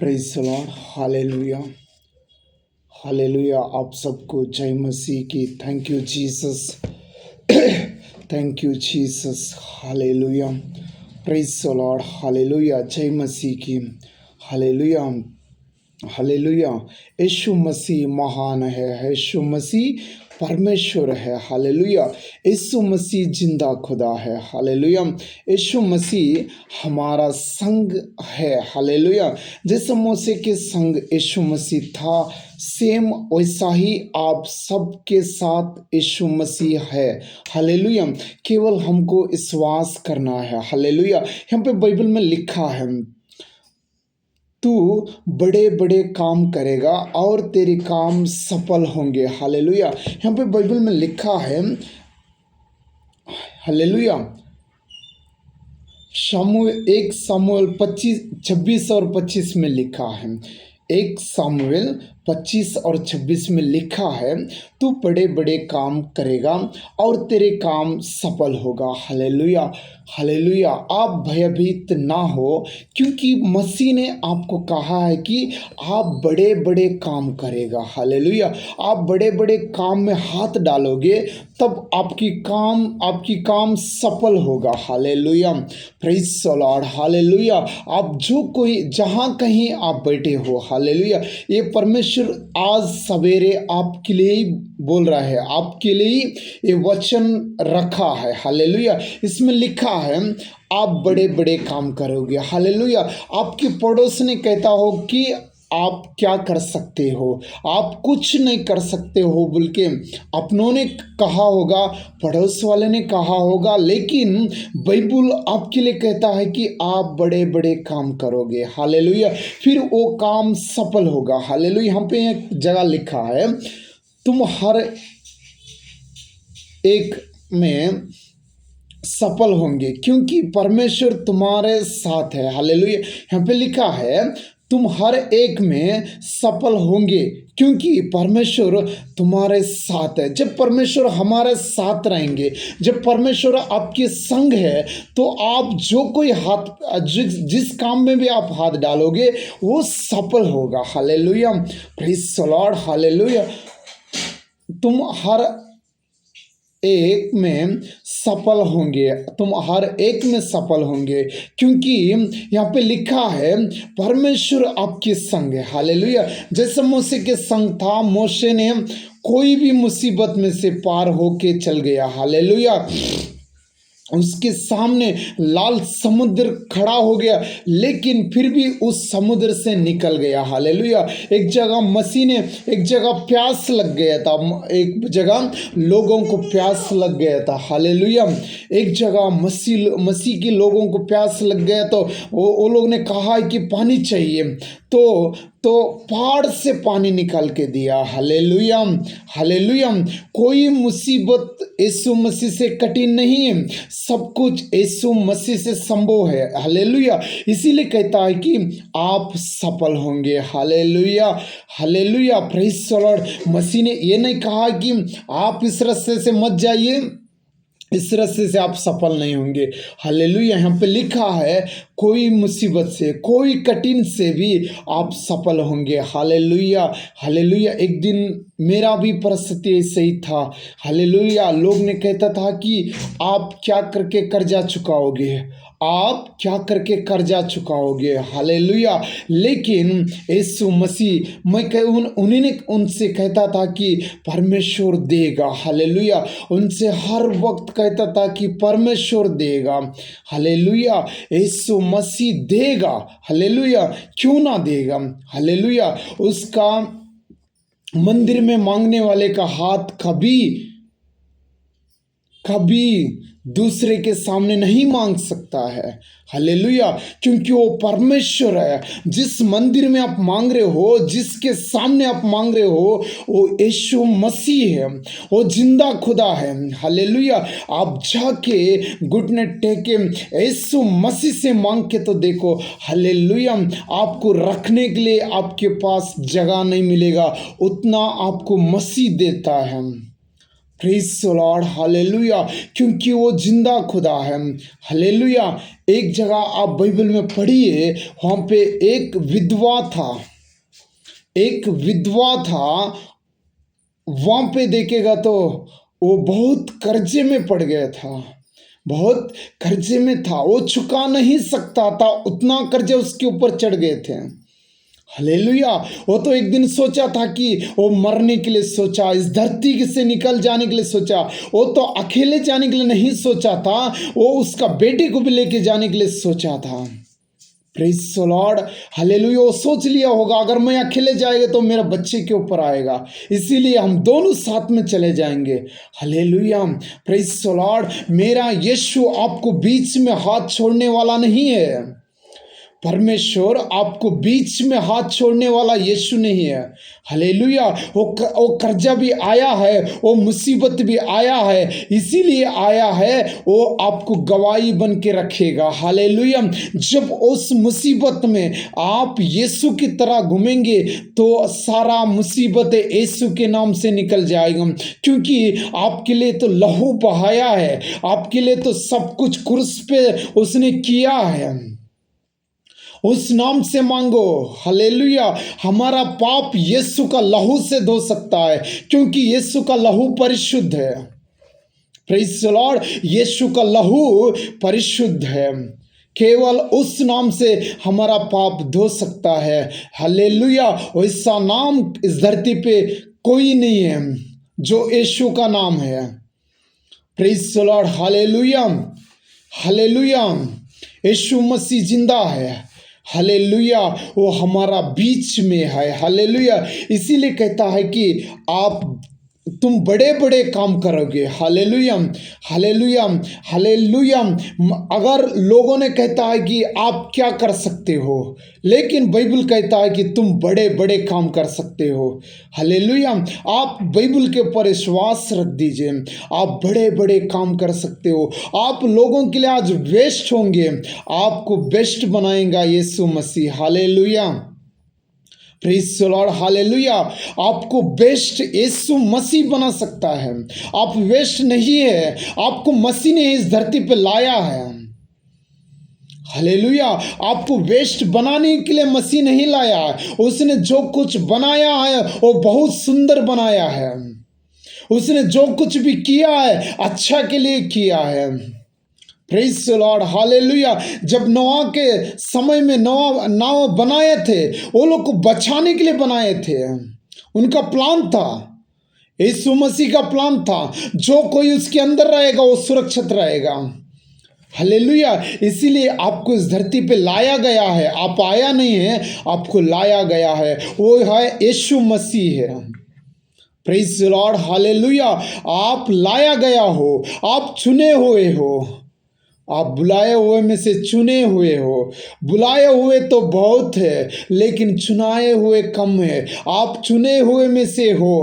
Praise the lord, hallelujah hallelujah. आप सबको जय मसीह की। Thank you Jesus, thank you Jesus, hallelujah. Praise the lord, hallelujah. जय मसीह की, हालेलुया हालेलुया। यीशु मसीह महान है, यीशु मसीह परमेश्वर है, हालेलुया। यीशु मसीह जिंदा खुदा है, हालेलुया। यीशु मसीह हमारा संग है, हालेलुया। जैसे मूसे के संग यीशु मसीह था, सेम वैसा ही आप सबके साथ यीशु मसीह है, हालेलुया। केवल हमको विश्वास करना है, हालेलुया। यहाँ पे बाइबल में लिखा है, तू बड़े बड़े काम करेगा और तेरे काम सफल होंगे, हालेलुया। यहाँ पे बाइबल में लिखा है, हालेलुया। शमूएल 1 शमूएल 26 और 25 में लिखा है, 1 शमूएल 25 और 26 में लिखा है, तू बड़े बड़े काम करेगा और तेरे काम सफल होगा, हालेलुया हालेलुया। आप भयभीत ना हो, क्योंकि मसीह ने आपको कहा है कि आप बड़े बड़े काम करेगा, हालेलुया। आप बड़े बड़े काम में हाथ डालोगे तब आपकी काम सफल होगा, hallelujah. Praise the lord, hallelujah. आप जो कोई जहाँ कहीं आप बैठे हो, हालेलुया, ये परमेश्वर आज सवेरे आपके लिए ही बोल रहा है, आपके लिए ये वचन रखा है, हालेलुया। इसमें लिखा है, आप बड़े बड़े काम करोगे, हालेलुया। आपके पड़ोस ने कहता हो कि आप क्या कर सकते हो, आप कुछ नहीं कर सकते हो बोल के अपनों ने कहा होगा, पड़ोस वाले ने कहा होगा, लेकिन बाइबल आपके लिए कहता है कि आप बड़े बड़े काम करोगे, हालेलुया। फिर वो काम सफल होगा, हालेलुया। यहाँ पे एक जगह लिखा है, तुम हर एक में सफल होंगे क्योंकि परमेश्वर तुम्हारे साथ है, हालेलुया। यहाँ पे लिखा है, तुम हर एक में सफल होंगे क्योंकि परमेश्वर तुम्हारे साथ है। जब परमेश्वर हमारे साथ रहेंगे, जब परमेश्वर आपके संग है, तो आप जो कोई जिस काम में भी आप हाथ डालोगे वो सफल होगा, hallelujah. Praise the lord, hallelujah. तुम हर एक में सफल होंगे, तुम हर एक में सफल होंगे क्योंकि यहाँ पे लिखा है, परमेश्वर आपके संग है, हालेलुया। जैसे मूसे के संग था, मूसे ने कोई भी मुसीबत में से पार होके चल गया, हालेलुया। उसके सामने लाल समुद्र खड़ा हो गया, लेकिन फिर भी उस समुद्र से निकल गया, हालेलुया। एक जगह प्यास लग गया था, एक जगह लोगों को प्यास लग गया था, हालेलुया। एक जगह मसीह के लोगों को प्यास लग गया, तो वो लोग ने कहा कि पानी चाहिए, तो पहाड़ से पानी निकाल के दिया, हालेलुया हालेलुया। कोई मुसीबत यीशु मसीह से कठिन नहीं है, सब कुछ यीशु मसीह से संभव है, हालेलुया। इसीलिए कहता है कि आप सफल होंगे, hallelujah hallelujah. Praise the lord. मसीह ने ये नहीं कहा कि आप इस रास्ते से मत जाइए, इस रास्ते से आप सफल नहीं होंगे, हालेलुया। यहाँ पे लिखा है, कोई मुसीबत से, कोई कठिन से भी आप सफल होंगे, हालेलुया हालेलुया। एक दिन मेरा भी परिस्थिति ऐसे ही था, हालेलुया। लोग ने कहता था कि आप क्या करके कर्जा चुकाओगे, आप क्या करके कर्जा चुकाओगे, हालेलुया। लेकिन यीशु मसीह, उन्हीं ने उनसे कहता था कि परमेश्वर देगा, हालेलुया। उनसे हर वक्त कहता था कि परमेश्वर देगा, हालेलुया। यीशु मसीह देगा, हालेलुया। क्यों ना देगा, हालेलुया। उसका मंदिर में मांगने वाले का हाथ कभी दूसरे के सामने नहीं मांग सकता है, हालेलुया। क्योंकि वो परमेश्वर है। जिस मंदिर में आप मांग रहे हो, जिसके सामने आप मांग रहे हो, वो यीशु मसीह है, वो जिंदा खुदा है, हालेलुया। आप जाके घुटने टेके यीशु मसीह से मांग के तो देखो, हालेलुया। आपको रखने के लिए आपके पास जगह नहीं मिलेगा, उतना आपको मसीह देता है, प्रेज द लॉर्ड, हालेलुया, क्योंकि वो जिंदा खुदा है। हालेलुया। एक जगह आप बाइबल में पढ़िए, वहाँ पे एक विधवा था, एक विधवा था। वहाँ पे देखेगा तो वो बहुत कर्जे में पड़ गया था, बहुत कर्जे में था, वो चुका नहीं सकता था, उतना कर्जे उसके ऊपर चढ़ गए थे। हालेलुया। वो तो एक दिन सोचा था कि वो मरने के लिए सोचा, इस धरती से निकल जाने के लिए सोचा। वो तो अकेले जाने के लिए नहीं सोचा था, वो उसका बेटे को भी लेके जाने के लिए सोचा था। Praise the lord, hallelujah. वो सोच लिया होगा अगर मैं अकेले जाएगा तो मेरा बच्चे के ऊपर आएगा, इसीलिए हम दोनों साथ में चले जाएंगे। हालेलुया। Praise the Lord. मेरा यीशु आपको बीच में हाथ छोड़ने वाला नहीं है। परमेश्वर आपको बीच में हाथ छोड़ने वाला यीशु नहीं है। हालेलुया। वो कर्जा भी आया है, वो मुसीबत भी आया है, इसीलिए आया है, वो आपको गवाही बन के रखेगा। हालेलुया। जब उस मुसीबत में आप यीशु की तरह घूमेंगे तो सारा मुसीबत यीशु के नाम से निकल जाएगा, क्योंकि आपके लिए तो लहू बहाया है, आपके लिए तो सब कुछ क्रूस पे उसने किया है। उस नाम से मांगो। हालेलुया। हमारा पाप यीशु का लहू से धो सकता है, क्योंकि यीशु का लहू परिशुद्ध है। Praise the lord. यीशु का लहू परिशुद्ध है, केवल उस नाम से हमारा पाप धो सकता है। हालेलुया। वैसा नाम इस धरती पे कोई नहीं है जो यीशु का नाम है। Praise the lord, hallelujah, hallelujah. यीशु मसीह जिंदा है। हालेलुया। वो हमारा बीच में है। हालेलुया। इसीलिए कहता है कि तुम बड़े बड़े काम करोगे। Hallelujah, hallelujah, hallelujah. अगर लोगों ने कहता है कि आप क्या कर सकते हो, लेकिन बाइबल कहता है कि तुम बड़े बड़े काम कर सकते हो। हालेलुया। आप बाइबल के ऊपर विश्वास रख दीजिए, आप बड़े बड़े काम कर सकते हो। आप लोगों के लिए आज बेस्ट होंगे, आपको बेस्ट बनाएगा यीशु मसीह। Hallelujah. Praise the lord, hallelujah. आपको बेस्ट यीशु मसीह बना सकता है। आप वेस्ट नहीं है, आपको मसीह ने इस धरती पे लाया है। हालेलुया। आपको वेस्ट बनाने के लिए मसीह नहीं लाया है, उसने जो कुछ बनाया है वो बहुत सुंदर बनाया है। उसने जो कुछ भी किया है अच्छा के लिए किया है। Praise the lord, hallelujah. जब नोआ के समय में नोआ नाव बनाए थे, वो लोग को बचाने के लिए बनाए थे, उनका प्लान था, यीशु मसीह का प्लान था। जो कोई उसके अंदर रहेगा वो सुरक्षित रहेगा। हालेलुया। इसीलिए आपको इस धरती पे लाया गया है, आप आया नहीं है, आपको लाया गया है, वो है यीशु मसीह है। Praise the lord, hallelujah. आप लाया गया हो, आप चुने हुए हो, आप बुलाए हुए में से चुने हुए हो। बुलाए हुए तो बहुत है, लेकिन चुनाए हुए कम है। आप चुने हुए में से हो।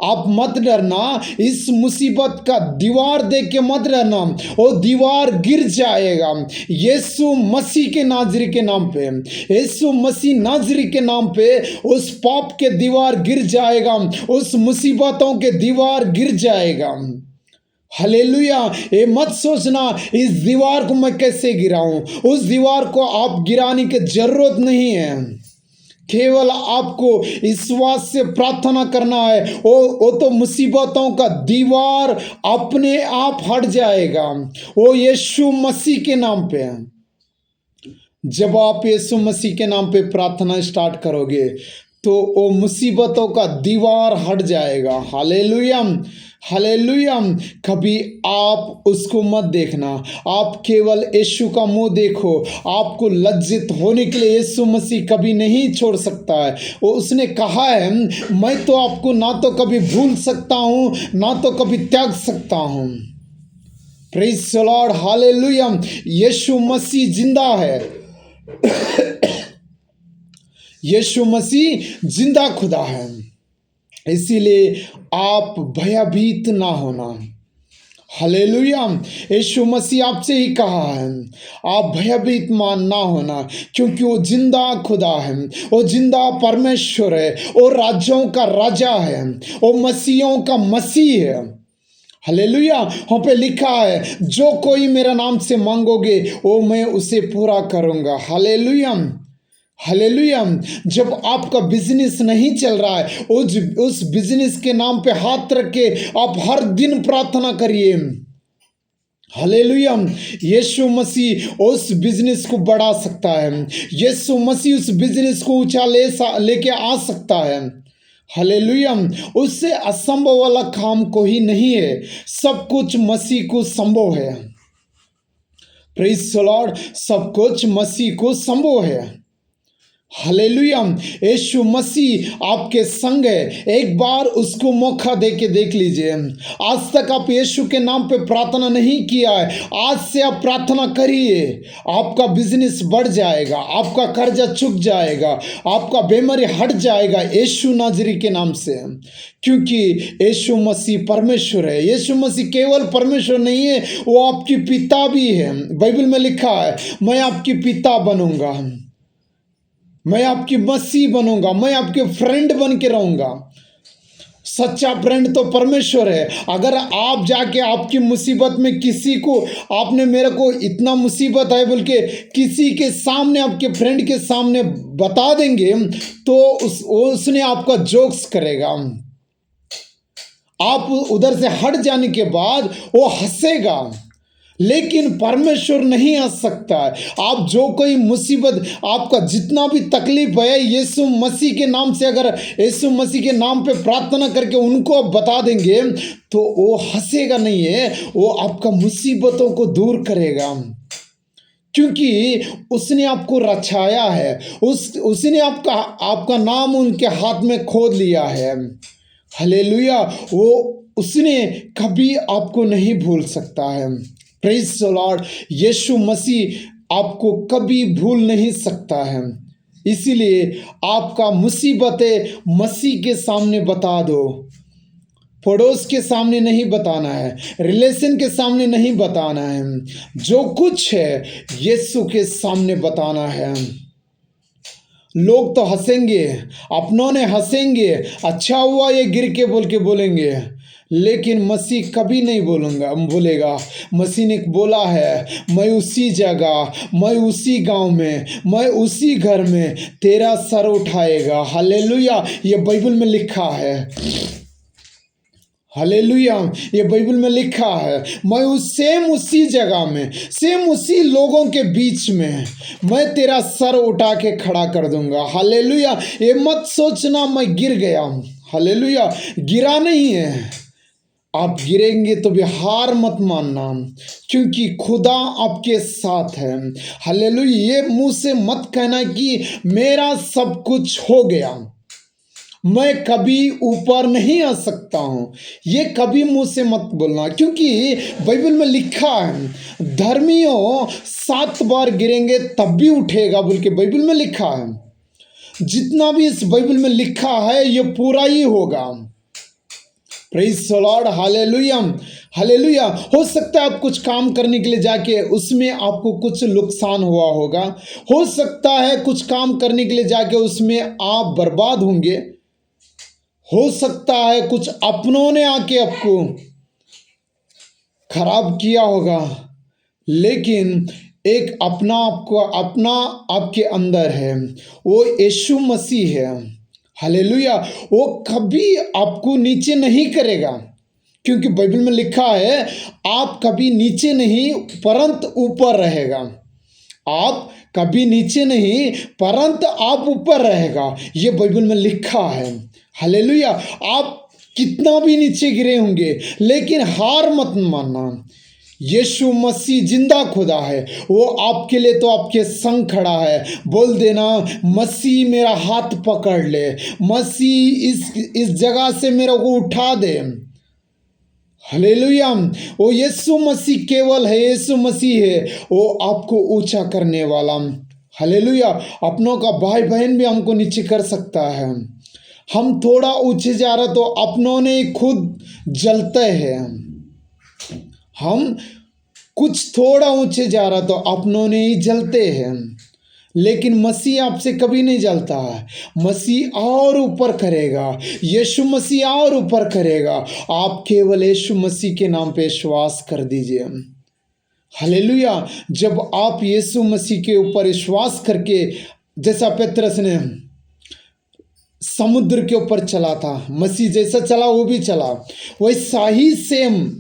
आप मत डरना, इस मुसीबत का दीवार देख के मत डरना, वो दीवार गिर जाएगा यीशु मसीह के नाजरी के नाम पे। यीशु मसीह नाजरी के नाम पे उस पाप के दीवार गिर जाएगा, उस मुसीबतों के दीवार गिर जाएगा। हालेलुया। ये मत सोचना इस दीवार को मैं कैसे गिराऊं, उस दीवार को आप गिराने की जरूरत नहीं है। केवल आपको विश्वास से प्रार्थना करना है, वो तो मुसीबतों का दीवार अपने आप हट जाएगा, वो यीशु मसीह के नाम पे है। जब आप यीशु मसीह के नाम पे प्रार्थना स्टार्ट करोगे तो वो मुसीबतों का दीवार हट जाएगा। Hallelujah, hallelujah. कभी आप उसको मत देखना, आप केवल यीशु का मुंह देखो। आपको लज्जित होने के लिए यीशु मसीह कभी नहीं छोड़ सकता है। वो उसने कहा है, मैं तो आपको ना तो कभी भूल सकता हूँ ना तो कभी त्याग सकता हूँ। Praise the lord, hallelujah. यीशु मसीह जिंदा है। यीशु मसीह जिंदा खुदा है, इसीलिए आप भयभीत ना होना। हालेलुया। यीशु मसीह आपसे ही कहा है, आप भयभीत मान ना होना, क्योंकि वो जिंदा खुदा है, वो जिंदा परमेश्वर है, वो राज्यों का राजा है, वो मसीहों का मसीह है। हालेलुया। वहाँ पे लिखा है, जो कोई मेरा नाम से मांगोगे वो मैं उसे पूरा करूँगा। Hallelujah, hallelujah. जब आपका बिजनेस नहीं चल रहा है, उस बिजनेस के नाम पे हाथ रख के आप हर दिन प्रार्थना करिए। हालेलुया। यीशु मसीह उस बिजनेस को बढ़ा सकता है। यीशु मसीह उस बिजनेस को ऊंचा लेके आ सकता है। हालेलुया। उससे असंभव वाला काम कोई नहीं है, सब कुछ मसीह को संभव है। Praise the Lord. सब कुछ मसीह को संभव है। हालेलुया। यीशु मसीह आपके संग है, एक बार उसको मौका दे के देख लीजिए। आज तक आप यीशु के नाम पे प्रार्थना नहीं किया है, आज से आप प्रार्थना करिए। आपका बिजनेस बढ़ जाएगा, आपका कर्जा चुक जाएगा, आपका बीमारी हट जाएगा यीशु नाजरी के नाम से। क्योंकि यीशु मसीह परमेश्वर है। यीशु मसीह केवल परमेश्वर नहीं है, वो आपकी पिता भी है। बाइबल में लिखा है, मैं आपकी पिता बनूंगा, मैं आपकी मसीह बनूंगा, मैं आपके फ्रेंड बन के रहूंगा। सच्चा फ्रेंड तो परमेश्वर है। अगर आप जाके आपकी मुसीबत में किसी को, आपने मेरे को इतना मुसीबत है बोल के किसी के सामने, आपके फ्रेंड के सामने बता देंगे, तो उसने आपका जोक्स करेगा। आप उधर से हट जाने के बाद वो हंसेगा, लेकिन परमेश्वर नहीं हंस सकता है। आप जो कोई मुसीबत, आपका जितना भी तकलीफ है, यीशु मसीह के नाम से, अगर यीशु मसीह के नाम पे प्रार्थना करके उनको आप बता देंगे, तो वो हंसेगा नहीं है, वो आपका मुसीबतों को दूर करेगा। क्योंकि उसने आपको रचाया है, उसने आपका नाम उनके हाथ में खोद लिया है। हालेलुया। उसने कभी आपको नहीं भूल सकता है। Praise the lord. यीशु मसीह आपको कभी भूल नहीं सकता है। इसीलिए आपका मुसीबतें मसीह के सामने बता दो। पड़ोस के सामने नहीं बताना है, रिलेशन के सामने नहीं बताना है, जो कुछ है यीशु के सामने बताना है। लोग तो हंसेंगे, अपनों ने हंसेंगे, अच्छा हुआ ये गिर के बोल के बोलेंगे, लेकिन मसीह कभी नहीं बोलेगा। मसीह ने बोला है, मैं उसी जगह, मैं उसी गांव में, मैं उसी घर में तेरा सर उठाएगा। हालेलुया। ये बाइबल में लिखा है। हालेलुया। ये बाइबल में लिखा है, मैं उसी जगह में, सेम उसी लोगों के बीच में मैं तेरा सर उठा के खड़ा कर दूंगा। हालेलुया। ये मत सोचना मैं गिर गया। हालेलुया। गिरा नहीं है। आप गिरेंगे तो भी हार मत मानना, क्योंकि खुदा आपके साथ है। हालेलुया। ये मुंह से मत कहना कि मेरा सब कुछ हो गया, मैं कभी ऊपर नहीं आ सकता हूँ, ये कभी मुंह से मत बोलना। क्योंकि बाइबल में लिखा है, धर्मियों 7 बार गिरेंगे तब भी उठेगा बोल के बाइबल में लिखा है। जितना भी इस बाइबल में लिखा है ये पूरा ही होगा। Praise the lord. Hallelujah, hallelujah. हो सकता है आप कुछ काम करने के लिए जाके उसमें आपको कुछ नुकसान हुआ होगा, हो सकता है कुछ काम करने के लिए जाके उसमें आप बर्बाद होंगे, हो सकता है कुछ अपनों ने आके आपको खराब किया होगा, लेकिन एक अपना आपके अंदर है, वो यीशु मसीह है। हालेलुया। वो कभी आपको नीचे नहीं करेगा, क्योंकि बाइबल में लिखा है, आप कभी नीचे नहीं परंतु ऊपर रहेगा। आप कभी नीचे नहीं परंतु आप ऊपर रहेगा, ये बाइबल में लिखा है। हालेलुया। आप कितना भी नीचे गिरे होंगे, लेकिन हार मत मानना। यीशु मसीह जिंदा खुदा है, वो आपके लिए तो आपके संग खड़ा है। बोल देना, मसीह मेरा हाथ पकड़ ले, मसीह इस जगह से मेरे को उठा दे। हालेलुया। वो यीशु मसीह केवल है, यीशु मसीह है, वो आपको ऊंचा करने वाला। हालेलुया। अपनों का भाई बहन भी हमको नीचे कर सकता है। हम थोड़ा ऊंचे जा रहे तो अपनों ने खुद जलते हैं, हम कुछ थोड़ा ऊंचे जा रहा तो अपनों ने ही जलते हैं। लेकिन मसीह आपसे कभी नहीं जलता है। मसीह और ऊपर करेगा, यीशु मसीह और ऊपर करेगा। आप केवल यीशु मसीह के नाम पे विश्वास कर दीजिए। हालेलुया। जब आप यीशु मसीह के ऊपर विश्वास करके, जैसा पतरस ने समुद्र के ऊपर चला था, मसीह जैसा चला वो भी चला, वैसा ही सेम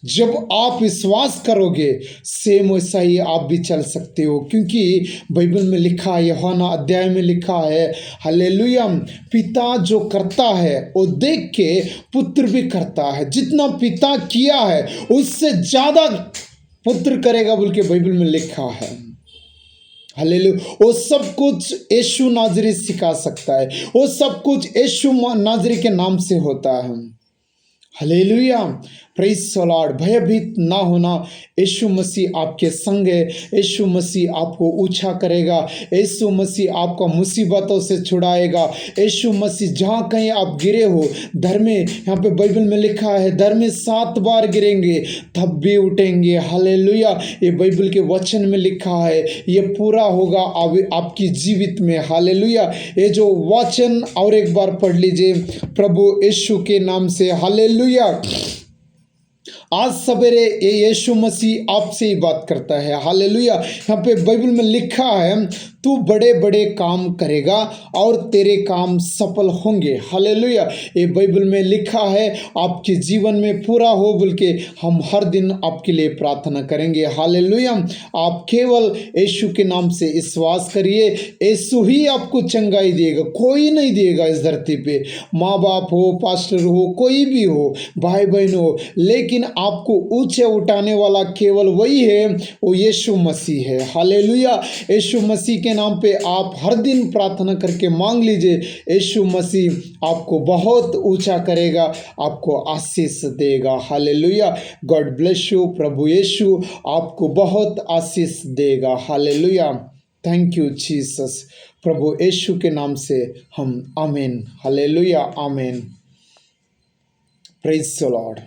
जब आप विश्वास करोगे, सेम वैसा ही आप भी चल सकते हो। क्योंकि बाइबल में लिखा है, यूहन्ना अध्याय में लिखा है, हालेलुया, पिता जो करता है वो देख के पुत्र भी करता है। जितना पिता किया है उससे ज़्यादा पुत्र करेगा बोल के बाइबल में लिखा है। हालेलुया। वो सब कुछ यीशु नाजरी सिखा सकता है, वो सब कुछ यीशु नाजरी के नाम से होता है। Hallelujah, praise the Lord. भयभीत ना होना, यीशु मसीह आपके संग है। यीशु मसीह आपको ऊंचा करेगा, यीशु मसीह आपको मुसीबतों से छुड़ाएगा। यीशु मसीह जहाँ कहीं आप गिरे हो, धर्मे यहाँ पे बाइबल में लिखा है, धर्मे 7 बार गिरेंगे तब भी उठेंगे। हालेलुया, ये बाइबल के वचन में लिखा है, ये पूरा होगा आपकी जीवित में। हालेलुया, ये जो वचन और एक बार पढ़ लीजिए प्रभु यीशु के नाम से। हालेलुया। आज सवेरे ये यीशु मसीह आपसे ही बात करता है। हालेलुया। यहाँ पे बाइबल में लिखा है, तू बड़े बड़े काम करेगा और तेरे काम सफल होंगे। हालेलुया। ये बाइबल में लिखा है, आपके जीवन में पूरा हो बोल के हम हर दिन आपके लिए प्रार्थना करेंगे। हालेलुया। आप केवल यीशु के नाम से विश्वास करिए, यीशु ही आपको चंगाई देगा, कोई नहीं देगा इस धरती पे। माँ बाप हो, पास्टर हो, कोई भी हो, भाई बहन हो, लेकिन आपको ऊंचे उठाने वाला केवल वही है, वो यीशु मसीह है। हालेलुया। यीशु मसीह के नाम पे आप हर दिन प्रार्थना करके मांग लीजिए, यीशु मसीह आपको बहुत ऊंचा करेगा, आपको आशीष देगा। हालेलुया। God bless you. प्रभु यीशु आपको बहुत आशीष देगा। हालेलुया। Thank you Jesus. प्रभु यीशु के नाम से हम आमीन। हालेलुया, आमीन। Praise the Lord.